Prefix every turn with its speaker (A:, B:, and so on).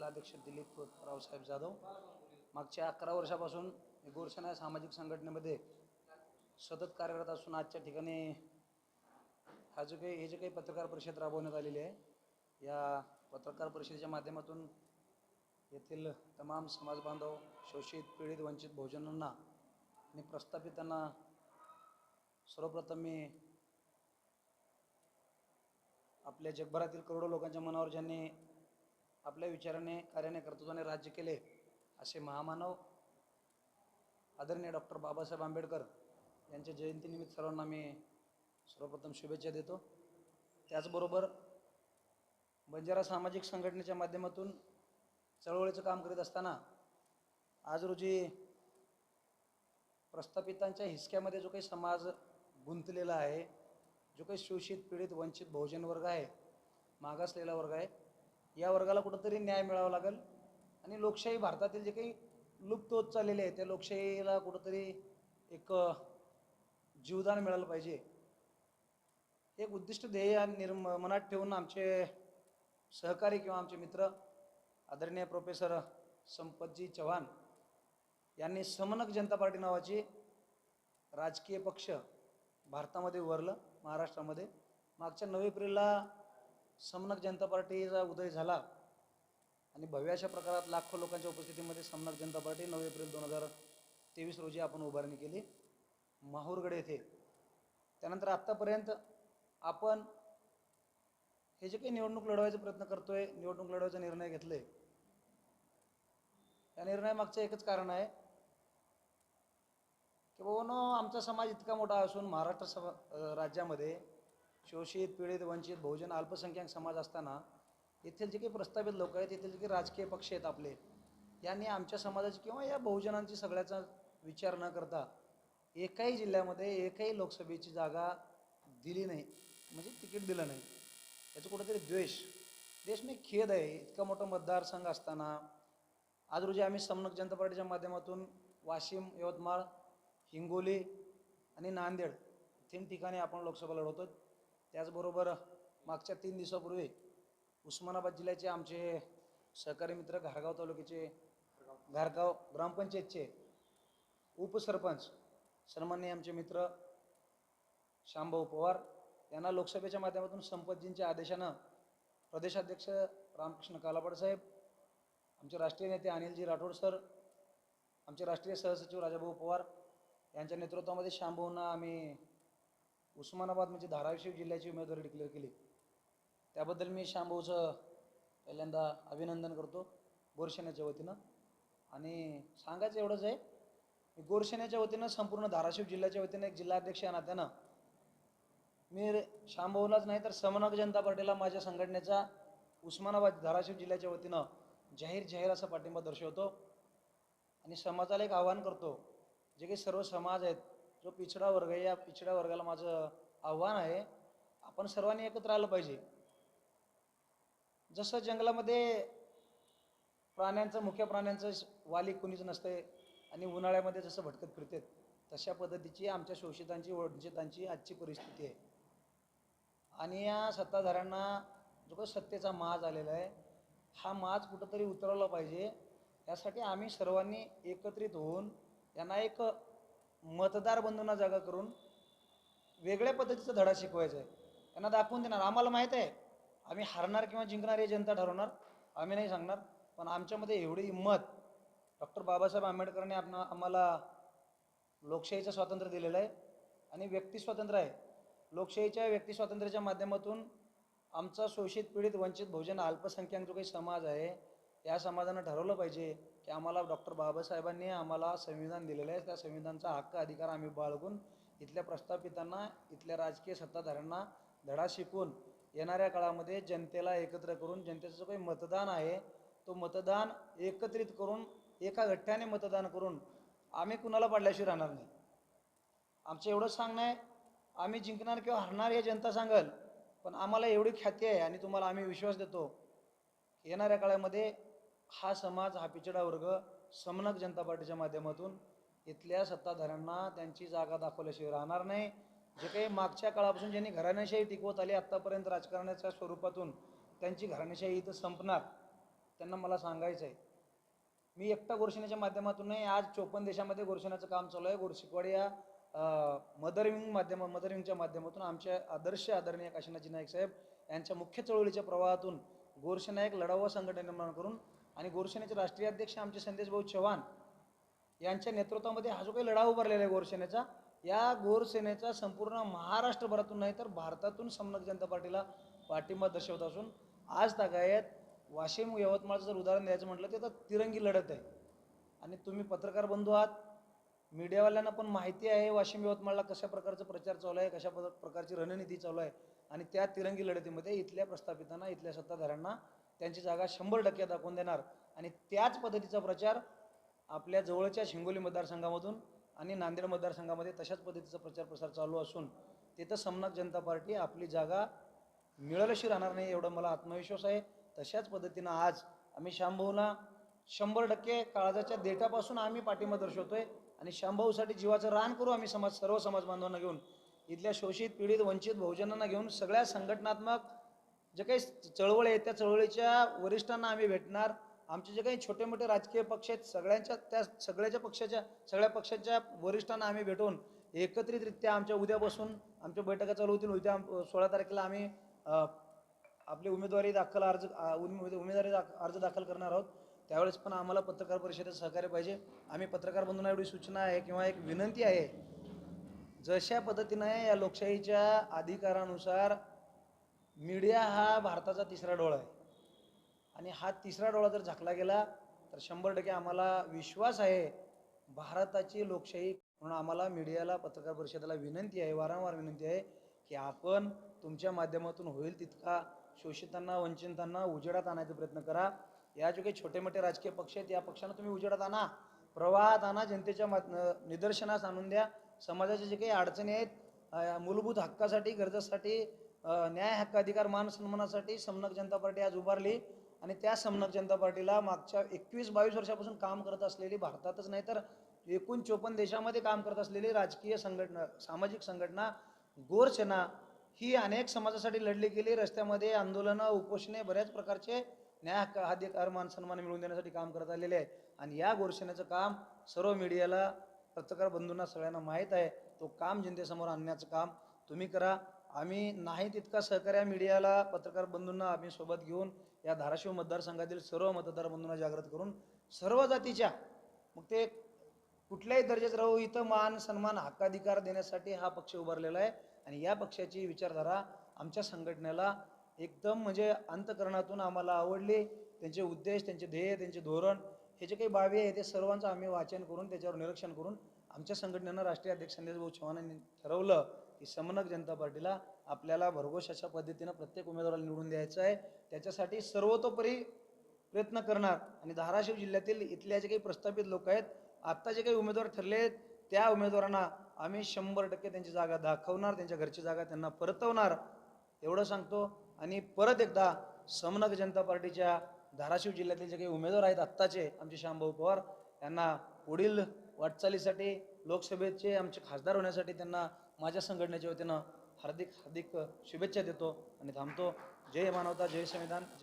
A: जिल्हाध्यक्ष दिलीप रावसाहेब जाधव. मागच्या 11 वर्षापासून गोरसेना सामाजिक संघटनेमध्ये सतत कार्यरत असून आजच्या ठिकाणी हे जे काही पत्रकार परिषद राबवण्यात आलेली आहे, या पत्रकार परिषदेच्या माध्यमातून येथील तमाम समाज बांधव, शोषित, पीडित, वंचित बहुजनांना आणि प्रस्थापितांना सर्वप्रथम मी आपल्या जगभरातील करोडो लोकांच्या मनावर ज्यांनी आपल्या विचाराने, कार्याने, कर्तृत्वाने राज्य केले असे महामानव आदरणीय डॉक्टर बाबासाहेब आंबेडकर यांच्या जयंतीनिमित्त सर्वांना मी सर्वप्रथम शुभेच्छा देतो. त्याचबरोबर बंजारा सामाजिक संघटनेच्या माध्यमातून चळवळीचं काम करीत असताना आज रोजी प्रस्थापितांच्या हिसक्यामध्ये जो काही समाज गुंतलेला आहे, जो काही शोषित, पीडित, वंचित बहुजन वर्ग आहे, मागासलेला वर्ग आहे, या वर्गाला कुठंतरी न्याय मिळावा लागेल आणि लोकशाही भारतातील जे काही लुप्त होत चाललेले आहे त्या लोकशाहीला कुठंतरी एक जीवदान मिळालं पाहिजे. एक उद्दिष्ट ध्येय मनात ठेवून आमचे सहकारी किंवा आमचे मित्र आदरणीय प्रोफेसर संपतजी चव्हाण यांनी समनक जनता पार्टी नावाची राजकीय पक्ष भारतामध्ये उभारलं. महाराष्ट्रामध्ये मागच्या 9 एप्रिलला समनक जनता पार्टीचा उदय झाला आणि भव्य अशा प्रकारात लाखो लोकांच्या उपस्थितीमध्ये समनक जनता पार्टी 9 एप्रिल 2023 रोजी आपण उभारणी केली माहूरगड येथे. त्यानंतर आत्तापर्यंत आपण हे जे काही निवडणूक लढवायचा प्रयत्न करतोय, निवडणूक लढवायचा निर्णय घेतले, या निर्णयामागचं एकच कारण आहे की बाबांनो, आमचा समाज इतका मोठा असून महाराष्ट्र राज्यामध्ये शोषित, पीडित, वंचित, बहुजन, अल्पसंख्याक समाज असताना येथील जे काही प्रस्थापित लोक आहेत, येथील जे काही राजकीय पक्ष आहेत आपले, यांनी आमच्या समाजाची किंवा या बहुजनांची सगळ्याचा विचार न करता एकाही जिल्ह्यामध्ये एकही लोकसभेची जागा दिली नाही, म्हणजे तिकीट दिलं नाही. याचं कुठंतरी देश नाही, खेद आहे. इतका मोठा मतदारसंघ असताना आज रोजी आम्ही समनक जनता पार्टीच्या माध्यमातून वाशिम, यवतमाळ, हिंगोली आणि नांदेड 3 ठिकाणी आपण लोकसभा लढवतो. त्याचबरोबर मागच्या 3 दिवसापूर्वी उस्मानाबाद जिल्ह्याचे आमचे सहकारी मित्र घारगाव तालुक्याचे घारगाव ग्रामपंचायतचे उपसरपंच सन्माननीय आमचे मित्र श्यामभाऊ पवार यांना लोकसभेच्या माध्यमातून संपतजींच्या आदेशानं प्रदेशाध्यक्ष रामकृष्ण कालापड साहेब, आमचे राष्ट्रीय नेते अनिलजी राठोड सर, आमचे राष्ट्रीय सहसचिव राजाभाऊ पवार यांच्या नेतृत्वामध्ये श्यामभाऊंना आम्ही उस्मानाबाद म्हणजे धाराशिव जिल्ह्याची उमेदवारी डिक्लेअर केली. त्याबद्दल मी श्यामभाऊचं पहिल्यांदा अभिनंदन करतो गोरसेनेच्या वतीनं. आणि सांगायचं एवढंच आहे, गोरसेनेच्या वतीनं संपूर्ण धाराशिव जिल्ह्याच्या वतीनं एक जिल्हाध्यक्ष या नात्यानं मी श्यामभाऊलाच नाही तर समनक जनता पार्टीला माझ्या संघटनेचा उस्मानाबाद धाराशिव जिल्ह्याच्या वतीनं जाहीर असा पाठिंबा दर्शवतो. आणि समाजाला एक आव्हान करतो, जे काही सर्व समाज आहेत, जो पिछडा वर्ग आहे, या पिछड्या वर्गाला माझं आव्हान आहे, आपण सर्वांनी एकत्र आलं पाहिजे. जसं जंगलामध्ये मुख्य प्राण्यांचं वाली कुणीच नसते आणि उन्हाळ्यामध्ये जसं भटकत फिरतात, तशा पद्धतीची आमच्या शोषितांची, वंचितांची आजची परिस्थिती आहे. आणि या सत्ताधाऱ्यांना जो काही सत्तेचा माज आलेला आहे, हा माज कुठंतरी उतरवला पाहिजे. यासाठी आम्ही सर्वांनी एकत्रित होऊन यांना एक मतदार बंधूंना जागा करून वेगळ्या पद्धतीचा धडा शिकवायचा आहे. यांना दाखवून देणार, आम्हाला माहीत आहे आम्ही हारणार किंवा जिंकणार हे जनता ठरवणार, आम्ही नाही सांगणार. पण आमच्यामध्ये एवढी हिंमत, डॉक्टर बाबासाहेब आंबेडकरांनी आम्हाला लोकशाहीचं स्वातंत्र्य दिलेलं आहे आणि व्यक्ती स्वातंत्र्य आहे. लोकशाहीच्या व्यक्ती स्वातंत्र्याच्या माध्यमातून आमचा शोषित, पीडित, वंचित, बहुजन, अल्पसंख्याक जो काही समाज आहे, या समाजानं ठरवलं पाहिजे की आम्हाला डॉक्टर बाबासाहेबांनी आम्हाला संविधान दिलेलं आहे, त्या संविधानाचा हक्क अधिकार आम्ही बाळगून इथल्या प्रस्थापितांना, इथल्या राजकीय सत्ताधाऱ्यांना धडा शिकवून येणाऱ्या काळामध्ये जनतेला एकत्र करून जनतेचं जो काही मतदान आहे, तो मतदान एकत्रित करून एका गठ्ठ्याने मतदान करून आम्ही कुणाला पाडल्याशिवाय राहणार नाही. आमचं एवढंच सांगणं आहे, आम्ही जिंकणार किंवा हरणार हे जनता सांगेल, पण आम्हाला एवढी ख्याती आहे आणि तुम्हाला आम्ही विश्वास देतो, येणाऱ्या काळामध्ये हा समाज, हा पिछडा वर्ग समनक जनता पार्टीच्या माध्यमातून इथल्या सत्ताधाऱ्यांना त्यांची जागा दाखवल्याशिवाय राहणार नाही. जे काही मागच्या काळापासून ज्यांनी घराणेशाही टिकवत आली आत्तापर्यंत राजकारणाच्या स्वरूपातून, त्यांची घराणेशाही इथं संपणार. त्यांना मला सांगायचं आहे, मी एकटा गोरशेनाच्या माध्यमातून नाही, आज 54 देशामध्ये गोरशेनाचं काम चालू आहे. गोरशिकवाडी या मदर विंगच्या माध्यमातून आमचे आदर्श आदरणीय काशीनाथजी नाईक साहेब यांच्या मुख्य चळवळीच्या प्रवाहातून गोरसेना एक लढावा संघटना निर्माण करून आणि गोरसेनेचे राष्ट्रीय अध्यक्ष आमचे संदेश भाऊ चव्हाण यांच्या नेतृत्वामध्ये हा जो काही लढा उभारलेला आहे गोरसेनेचा, या गोरसेनेचा संपूर्ण महाराष्ट्रभरातून नाही तर भारतातून समन्वय जनता पार्टीला पाठिंबा दर्शवत असून आज तागायत वाशिम यवतमाळचं जर उदाहरण द्यायचं म्हटलं तर तिरंगी लढत आहे. आणि तुम्ही पत्रकार बंधू आहात, मीडियावाल्यांना पण माहिती आहे वाशिम यवतमाळला कशा प्रकारचा प्रचार चालू आहे, कशा प्रकारची रणनीती चालू आहे. आणि त्या तिरंगी लढतीमध्ये इथल्या प्रस्थापितांना, इथल्या सत्ताधाऱ्यांना त्यांची जागा 100% दाखवून देणार. आणि त्याच पद्धतीचा प्रचार आपल्या जवळच्या हिंगोली मतदारसंघामधून आणि नांदेड मतदारसंघामध्ये तशाच पद्धतीचा प्रचार प्रसार चालू असून तिथं समन्वय जनता पार्टी आपली जागा मिळाल्याशी राहणार नाही एवढा मला आत्मविश्वास आहे. तशाच पद्धतीनं आज आम्ही श्यामभाऊला 100% काळजाच्या देठापासून आम्ही पाठिंबा दर्शवतोय आणि श्यामभाऊसाठी जीवाचं रान करू आम्ही सर्व समाज बांधवांना घेऊन, इथल्या शोषित पीडित वंचित बहुजनांना घेऊन, सगळ्या संघटनात्मक जे काही चळवळ आहे त्या चळवळीच्या वरिष्ठांना आम्ही भेटणार. आमचे जे काही छोटे मोठे राजकीय पक्ष आहेत सगळ्या पक्षाच्या वरिष्ठांना आम्ही भेटून एकत्रितरित्या आमच्या उद्यापासून आमच्या बैठका चालू होतील. उद्या 16 तारखेला आम्ही आपली उमेदवारी अर्ज दाखल करणार आहोत. त्यावेळेस पण आम्हाला पत्रकार परिषदेत सहकार्य पाहिजे. आम्ही पत्रकार बंधूंना एवढी सूचना आहे किंवा एक विनंती आहे, जशा पद्धतीनं या लोकशाहीच्या अधिकारानुसार मीडिया हा भारताचा तिसरा डोळा आहे आणि हा तिसरा डोळा जर झाकला गेला तर 100% आम्हाला विश्वास आहे भारताची लोकशाही. म्हणून आम्हाला मीडियाला, पत्रकार परिषदेला विनंती आहे, वारंवार विनंती आहे की आपण तुमच्या माध्यमातून होईल तितका शोषितांना, वंचितांना उजेडात आणायचा प्रयत्न करा. या जो काही छोटे मोठे राजकीय पक्ष आहेत या पक्षांना तुम्ही उजेडात आणा, प्रवाहात आणा, जनतेच्या निदर्शनास आणून द्या. समाजाच्या जे काही अडचणी आहेत, मूलभूत हक्कासाठी, गरजासाठी, न्याय हक्क अधिकार मान सन्मानासाठी समन्वय जनता पार्टी आज उभारली आणि त्या समन्वय जनता पार्टीला मागच्या 21-22 वर्षापासून काम करत असलेली, भारतातच नाही तर एकूण 54 देशामध्ये काम करत असलेली राजकीय संघटना, सामाजिक संघटना गोरसेना ही अनेक समाजासाठी लढली गेली. रस्त्यामध्ये आंदोलनं, उपोषणे, बऱ्याच प्रकारचे न्याय हक्क अधिकार मान सन्मान मिळवून देण्यासाठी काम करत आलेले आहे. आणि या गोरसेनेचं काम सर्व मीडियाला, पत्रकार बंधूंना सगळ्यांना माहीत आहे. तो काम जनतेसमोर आणण्याचं काम तुम्ही करा. आम्ही नाही तितका सहकार्य मीडियाला, पत्रकार बंधूंना आम्ही सोबत घेऊन या धाराशिव मतदारसंघातील सर्व मतदार बंधूंना जागृत करून सर्व जातीच्या, मग ते कुठल्याही दर्जात राहू, इथं मान सन्मान हक्काधिकार देण्यासाठी हा पक्ष उभारलेला आहे. आणि या पक्षाची विचारधारा आमच्या संघटनेला एकदम म्हणजे अंतःकरणातून आम्हाला आवडली. त्यांचे उद्देश, त्यांचे ध्येय, त्यांचे धोरण, हे जे काही बाबी आहे ते सर्वांचं आम्ही वाचन करून त्याच्यावर निरीक्षण करून आमच्या संघटनेनं राष्ट्रीय अध्यक्ष संदेश भाऊ चव्हाण यांनी ठरवलं की समन्वय जनता पार्टीला आपल्याला भरघोस अशा पद्धतीनं प्रत्येक उमेदवाराला निवडून द्यायचं आहे. त्याच्यासाठी सर्वतोपरी प्रयत्न करणार. आणि धाराशिव जिल्ह्यातील इथल्या जे काही प्रस्थापित लोक आहेत, आत्ता जे काही उमेदवार ठरले आहेत, त्या उमेदवारांना आम्ही 100% त्यांची जागा दाखवणार, त्यांच्या घरची जागा त्यांना परतवणार एवढं सांगतो. आणि परत एकदा समन्वय जनता पार्टीच्या धाराशिव जिल्ह्यातील जे काही उमेदवार आहेत आत्ताचे, आमचे श्यामभाऊ पवार यांना पुढील वाटचालीसाठी, लोकसभेचे आमचे खासदार होण्यासाठी त्यांना माझ्या संघटनेच्या वतीनं हार्दिक शुभेच्छा देतो आणि थांबतो. जय मानवता, जय संविधान.